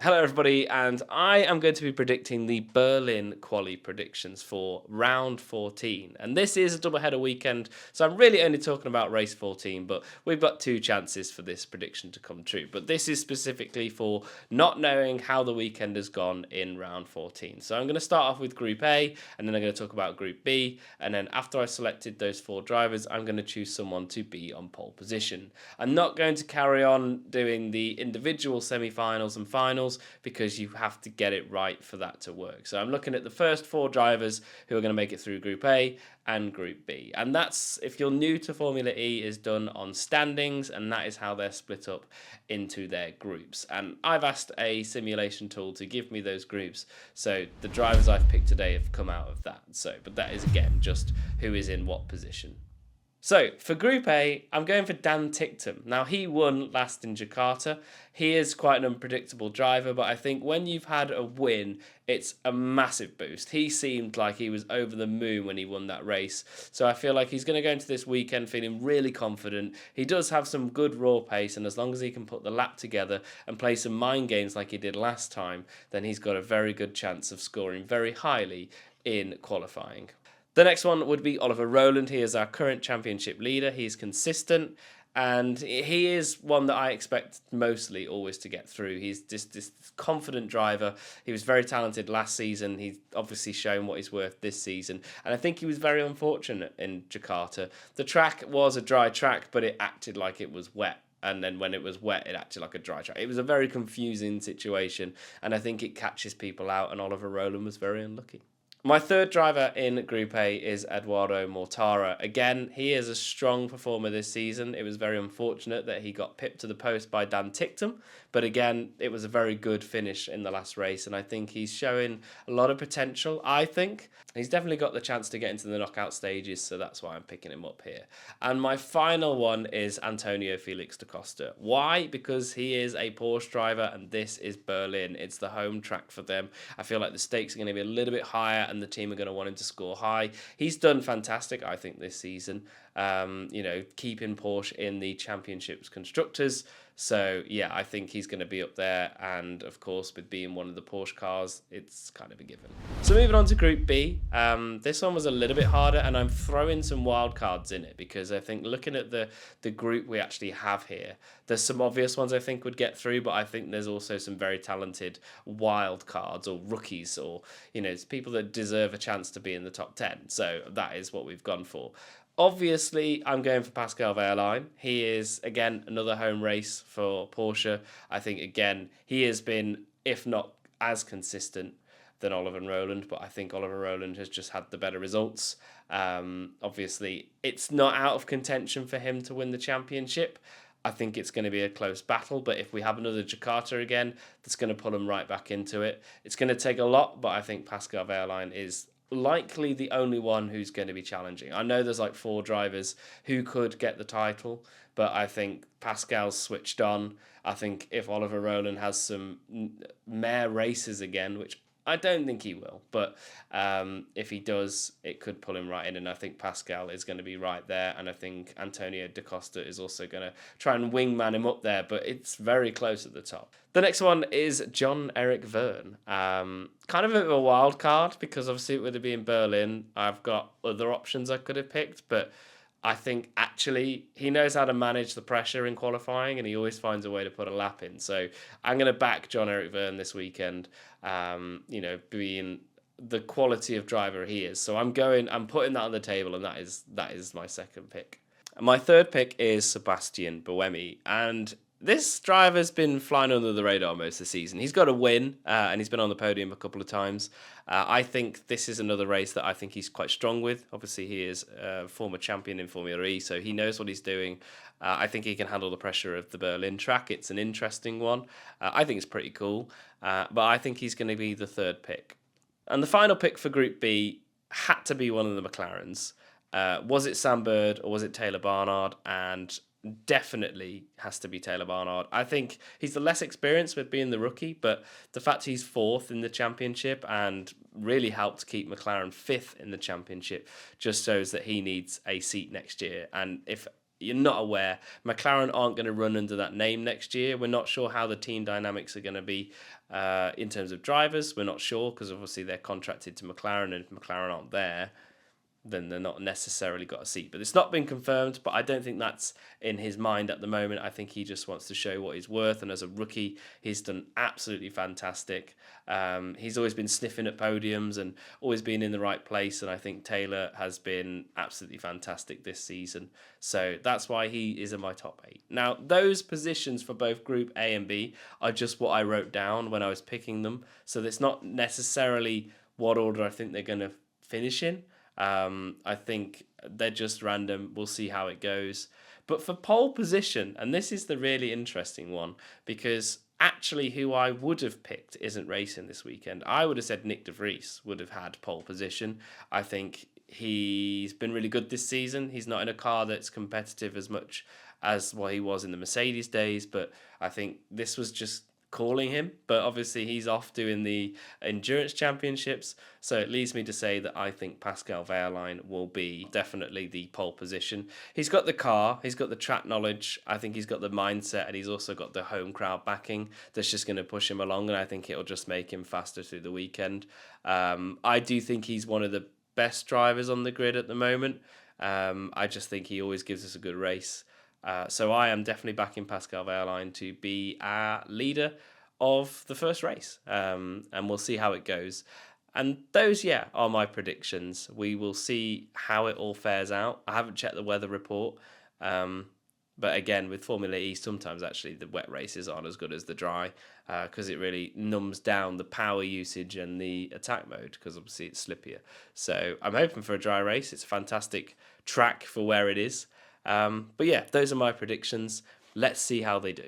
Hello, everybody, and I am going to be predicting the Berlin Quali predictions for round 14. And this is a doubleheader weekend, so I'm really only talking about race 14, but we've got two chances for this prediction to come true. But this is specifically for not knowing how the weekend has gone in round 14. So I'm going to start off with Group A, and then I'm going to talk about Group B, and then after I've selected those four drivers, I'm going to choose someone to be on pole position. I'm not going to carry on doing the individual semi-finals and finals because you have to get it right for that to work. So I'm looking at the first four drivers who are going to make it through Group A and Group B. And that's, if you're new to Formula E, is done on standings, and that is how they're split up into their groups. And I've asked a simulation tool to give me those groups. So the drivers I've picked today have come out of that. But that is, again, just who is in what position. So, for Group A, I'm going for Dan Ticktum. Now, he won last in Jakarta. He is quite an unpredictable driver, but I think when you've had a win, it's a massive boost. He seemed like he was over the moon when he won that race. So I feel like he's going to go into this weekend feeling really confident. He does have some good raw pace, and as long as he can put the lap together and play some mind games like he did last time, then he's got a very good chance of scoring very highly in qualifying. The next one would be Oliver Rowland. He is our current championship leader. He's consistent, and he is one that I expect mostly always to get through. He's just this confident driver. He was very talented last season. He's obviously shown what he's worth this season, and I think he was very unfortunate in Jakarta. The track was a dry track, but it acted like it was wet. And then when it was wet, it acted like a dry track. It was a very confusing situation, and I think it catches people out, and Oliver Rowland was very unlucky. My third driver in Group A is Eduardo Mortara. Again, he is a strong performer this season. It was very unfortunate that he got pipped to the post by Dan Ticktum, but again, it was a very good finish in the last race, and I think he's showing a lot of potential, I think. He's definitely got the chance to get into the knockout stages, so that's why I'm picking him up here. And my final one is Antonio Felix da Costa. Why? Because he is a Porsche driver, and this is Berlin. It's the home track for them. I feel like the stakes are going to be a little bit higher, and the team are going to want him to score high. He's done fantastic, I think, this season. Keeping Porsche in the championships constructors. So, yeah, I think he's going to be up there. And, of course, with being one of the Porsche cars, it's kind of a given. So, moving on to Group B. This one was a little bit harder, and I'm throwing some wild cards in it because I think looking at the group we actually have here, there's some obvious ones I think would get through, but I think there's also some very talented wild cards or rookies or, it's people that deserve a chance to be in the top 10. So, that is what we've gone for. Obviously, I'm going for Pascal Wehrlein. He is, again, another home race for Porsche. I think, again, he has been, if not as consistent than Oliver Rowland, but I think Oliver Rowland has just had the better results. Obviously, it's not out of contention for him to win the championship. I think it's going to be a close battle, but if we have another Jakarta again, that's going to pull him right back into it. It's going to take a lot, but I think Pascal Wehrlein is likely the only one who's going to be challenging. I know there's like four drivers who could get the title, but I think Pascal's switched on. I think if Oliver Rowland has some mare races again, which I don't think he will, but if he does, it could pull him right in, and I think Pascal is going to be right there, and I think Antonio da Costa is also going to try and wingman him up there, but it's very close at the top. The next one is Jean-Eric Vergne. Kind of a bit of a wild card, because obviously with it being Berlin, I've got other options I could have picked, but I think actually he knows how to manage the pressure in qualifying, and he always finds a way to put a lap in. So I'm going to back Jean-Eric Vergne this weekend, being the quality of driver he is. So I'm putting that on the table, and that is my second pick. And my third pick is Sebastian Buemi, and this driver's been flying under the radar most of the season. He's got a win, and he's been on the podium a couple of times. I think this is another race that I think he's quite strong with. Obviously, he is a former champion in Formula E, so he knows what he's doing. I think he can handle the pressure of the Berlin track. It's an interesting one. I think it's pretty cool, but I think he's going to be the third pick. And the final pick for Group B had to be one of the McLarens. Was it Sam Bird or was it Taylor Barnard? And definitely has to be Taylor Barnard. I think he's the less experienced with being the rookie, but the fact he's fourth in the championship and really helped keep McLaren fifth in the championship just shows that he needs a seat next year. And if you're not aware. McLaren aren't going to run under that name next year. We're not sure how the team dynamics are going to be in terms of drivers. We're not sure because obviously they're contracted to McLaren, and if McLaren aren't there, then they're not necessarily got a seat. But it's not been confirmed, but I don't think that's in his mind at the moment. I think he just wants to show what he's worth, and as a rookie, he's done absolutely fantastic. He's always been sniffing at podiums and always been in the right place, and I think Taylor has been absolutely fantastic this season. So that's why he is in my top 8. Now, those positions for both Group A and B are just what I wrote down when I was picking them, so it's not necessarily what order I think they're going to finish in. I think they're just random. We'll see how it goes. But for pole position, and this is the really interesting one, because actually who I would have picked isn't racing this weekend. I would have said Nick de Vries would have had pole position. I think he's been really good this season. He's not in a car that's competitive as much as what he was in the Mercedes days, but I think this was just calling him, but obviously he's off doing the endurance championships, so it leads me to say that I think Pascal Wehrlein will be definitely the pole position. He's got the car, he's got the track knowledge, I think he's got the mindset, and he's also got the home crowd backing that's just going to push him along, and I think it'll just make him faster through the weekend. I do think he's one of the best drivers on the grid at the moment. I just think he always gives us a good race. So I am definitely backing Pascal Wehrlein to be our leader of the first race. And we'll see how it goes. And those, are my predictions. We will see how it all fares out. I haven't checked the weather report. But again, with Formula E, sometimes actually the wet races aren't as good as the dry because it really numbs down the power usage and the attack mode because obviously it's slippier. So I'm hoping for a dry race. It's a fantastic track for where it is. But those are my predictions. Let's see how they do.